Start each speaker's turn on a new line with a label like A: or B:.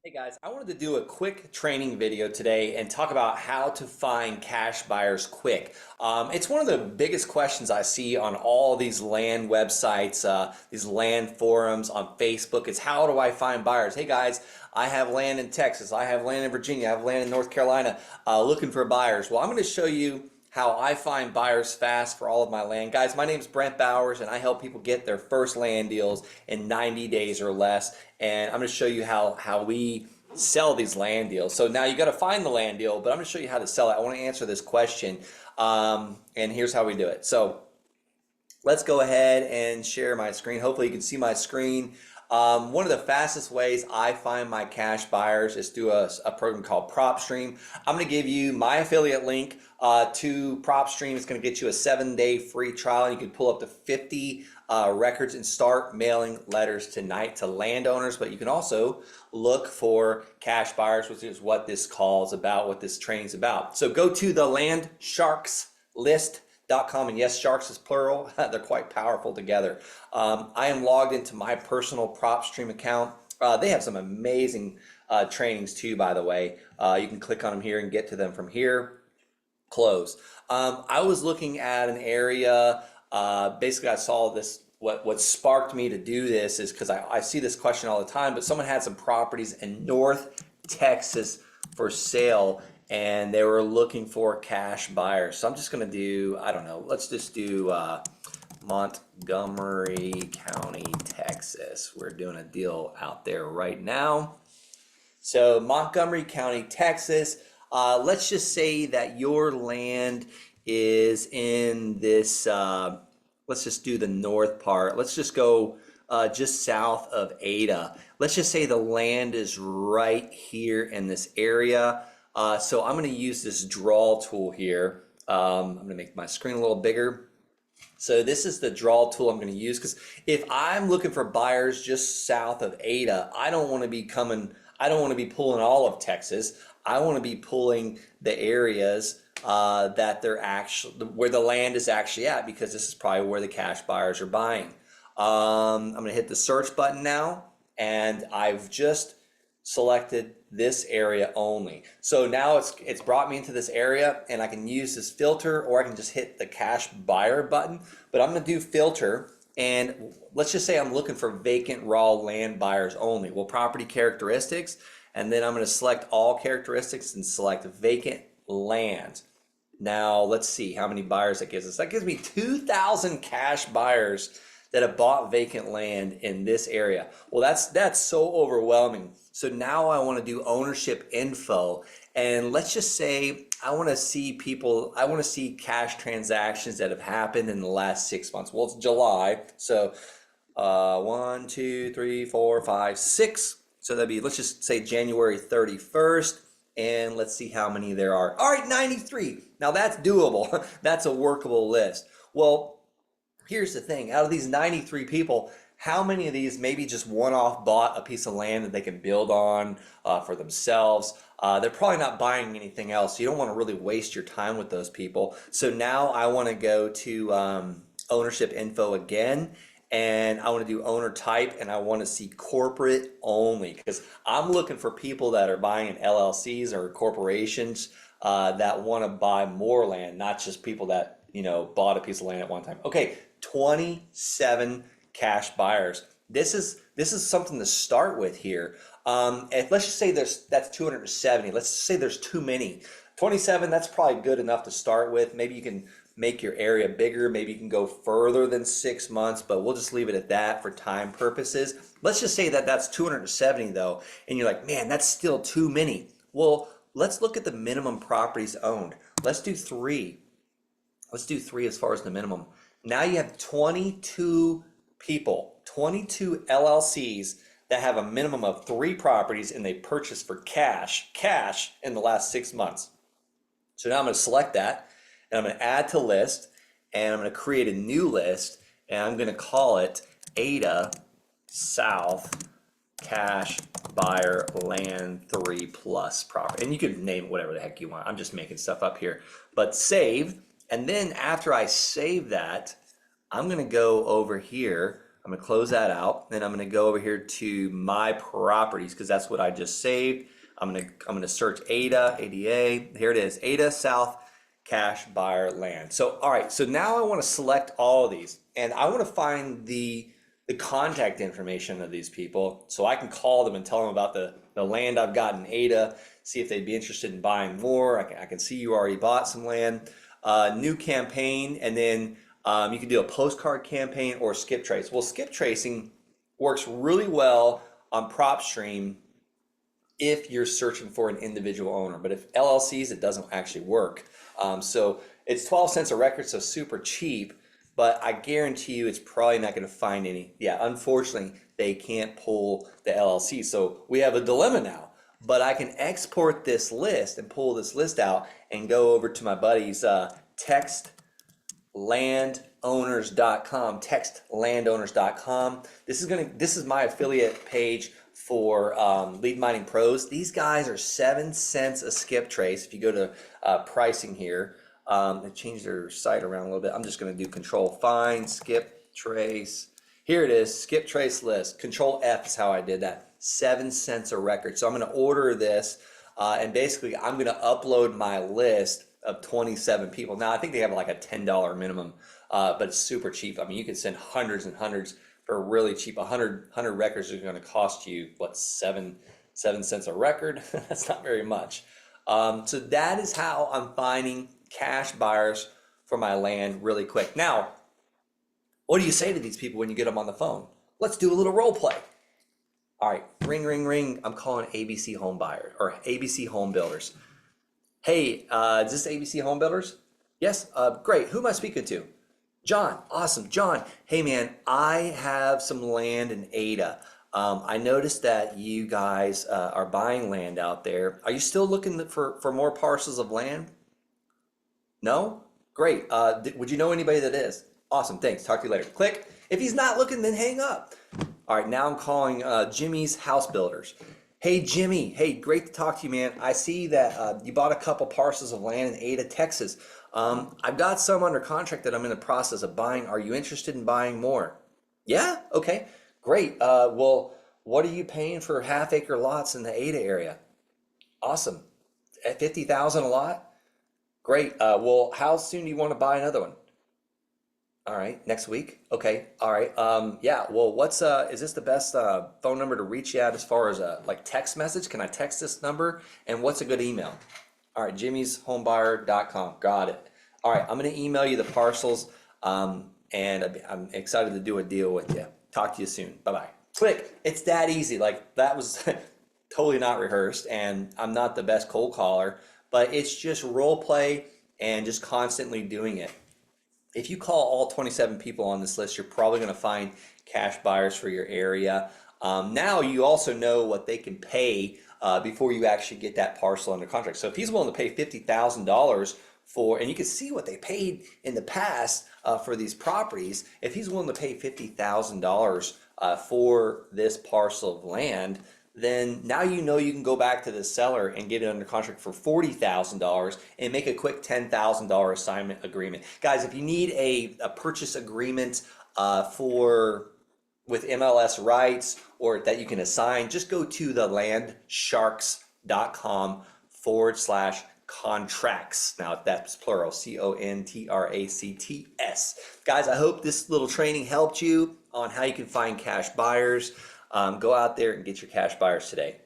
A: Hey guys, I wanted to do a quick training video today and talk about how to find cash buyers quick. It's one of the biggest questions I see on all these land websites, these land forums on Facebook. It's how do I find buyers? Hey guys, I have land in Texas, I have land in Virginia, I have land in North Carolina, looking for buyers. Well, I'm going to show you how I find buyers fast for all of my land. Guys, my name is Brent Bowers and I help people get their first land deals in 90 days or less. And I'm going to show you how we sell these land deals. So now you got to find the land deal, but I'm going to show you how to sell it. I want to answer this question, and here's how we do it. So let's go ahead and share my screen. Hopefully you can see my screen. One of the fastest ways I find my cash buyers is through a program called PropStream. I'm going to give you my affiliate link to PropStream. It's going to get you a 7-day free trial. You can pull up to 50 records and start mailing letters tonight to landowners, but you can also look for cash buyers, which is what this call is about, what this training is about. So go to the landsharkslist.com, and yes, sharks is plural. They're quite powerful together. I am logged into my personal PropStream account. They have some amazing trainings too, by the way. You can click on them here and get to them from here. Close. I was looking at an area. Basically, I saw this. What sparked me to do this is because I see this question all the time, but someone had some properties in North Texas for sale and they were looking for cash buyers. So I'm just going to do, I don't know, let's just do Montgomery County, Texas. We're doing a deal out there right now. So Montgomery County, Texas. Let's just say that your land is in this, let's just do the north part. Let's just go just south of Ada. Let's just say the land is right here in this area. So I'm going to use this draw tool here. I'm going to make my screen a little bigger. So this is the draw tool I'm going to use because if I'm looking for buyers just south of Ada, I don't want to be pulling all of Texas. I want to be pulling the areas that they're actually, where the land is actually at, because this is probably where the cash buyers are buying. I'm going to hit the search button now, and I've just selected this area only. So now it's brought me into this area, and I can use this filter, or I can just hit the cash buyer button. But I'm going to do filter, and let's just say I'm looking for vacant raw land buyers only. Well, property characteristics, and then I'm going to select all characteristics and select vacant land. Now let's see how many buyers that gives us. That gives me 2,000 cash buyers that have bought vacant land in this area. Well, that's so overwhelming. So now I want to do ownership info, and let's just say I want to see cash transactions that have happened in the last 6 months. Well, it's July, so 1, 2, 3, 4, 5, 6. So that'd be, let's just say January 31st. And let's see how many there are. All right, 93. Now that's doable. That's a workable list. Well, here's the thing. Out of these 93 people, how many of these maybe just one-off bought a piece of land that they can build on for themselves? They're probably not buying anything else. So you don't want to really waste your time with those people. So now I want to go to ownership info again, and I want to do owner type, and I want to see corporate only, because I'm looking for people that are buying in LLCs or corporations that want to buy more land, not just people that, bought a piece of land at one time. Okay, 27 cash buyers. This is something to start with here. Let's just say that's 270. Let's say there's too many. 27, that's probably good enough to start with. Maybe you can make your area bigger. Maybe you can go further than 6 months, but we'll just leave it at that for time purposes. Let's just say that that's 270 though, and you're like, man, that's still too many. Well, let's look at the minimum properties owned. Let's do 3. Let's do 3 as far as the minimum. Now you have 22 people, 22 LLCs that have a minimum of 3 properties, and they purchased for cash in the last 6 months. So now I'm going to select that, and I'm going to add to list, and I'm going to create a new list, and I'm going to call it Ada South Cash Buyer Land 3 Plus Property. And you can name it whatever the heck you want. I'm just making stuff up here. But save, and then after I save that, I'm going to go over here I'm gonna close that out. Then I'm gonna go over here to my properties because that's what I just saved. I'm gonna search ADA. Here it is, Ada South cash buyer land. So all right, so now I want to select all of these, and I want to find the contact information of these people so I can call them and tell them about the land I've got in Ada, see if they'd be interested in buying more. I can see you already bought some land. New campaign, and then you can do a postcard campaign or skip trace. Well, skip tracing works really well on PropStream if you're searching for an individual owner, but if LLCs, it doesn't actually work. So it's 12 cents a record, so super cheap, but I guarantee you it's probably not going to find any. Yeah, unfortunately, they can't pull the LLC. So we have a dilemma now, but I can export this list and pull this list out and go over to my buddy's textlandowners.com. This is my affiliate page for Lead Mining Pros. These guys are 7 cents a skip trace. If you go to pricing here, they changed their site around a little bit. I'm just going to do Control Find, Skip Trace. Here it is, Skip Trace List. Control F is how I did that. 7 cents a record. So I'm going to order this, and basically I'm going to upload my list of 27 people. Now I think they have like a $10 minimum, but it's super cheap. I mean, you can send hundreds and hundreds for really cheap. 100 records are going to cost you what, 7 cents a record? That's not very much. So that is how I'm finding cash buyers for my land really quick. Now, what do you say to these people when you get them on the phone? Let's do a little role play. All right, ring, ring, ring. I'm calling ABC Home Buyer or ABC Home Builders. Hey, is this ABC Home Builders? Yes, great. Who am I speaking to? John. Awesome. John, hey man, I have some land in Ada. I noticed that you guys are buying land out there. Are you still looking for more parcels of land? No? Great. Would you know anybody that is? Awesome. Thanks. Talk to you later. Click. If he's not looking, then hang up. All right. Now I'm calling Jimmy's House Builders. Hey, Jimmy. Hey, great to talk to you, man. I see that you bought a couple parcels of land in Ada, Texas. I've got some under contract that I'm in the process of buying. Are you interested in buying more? Yeah? Okay. Great. Well, what are you paying for half-acre lots in the Ada area? Awesome. At $50,000 a lot? Great. Well, how soon do you want to buy another one? All right, next week. Okay. All right. Yeah. Well, is this the best phone number to reach you at as far as like text message? Can I text this number? And what's a good email? All right, jimmyshomebuyer.com. Got it. All right, I'm going to email you the parcels, and I'm excited to do a deal with you. Talk to you soon. Bye-bye. Click. It's that easy. Like, that was totally not rehearsed, and I'm not the best cold caller, but it's just role play and just constantly doing it. If you call all 27 people on this list, you're probably going to find cash buyers for your area. Now you also know what they can pay before you actually get that parcel under contract. So if he's willing to pay $50,000 for, and you can see what they paid in the past for these properties, if he's willing to pay $50,000 for this parcel of land, then now you know you can go back to the seller and get it under contract for $40,000 and make a quick $10,000 assignment agreement. Guys, if you need a purchase agreement with MLS rights or that you can assign, just go to the landsharks.com/contracts. Now that's plural, CONTRACTS. Guys, I hope this little training helped you on how you can find cash buyers. Go out there and get your cash buyers today.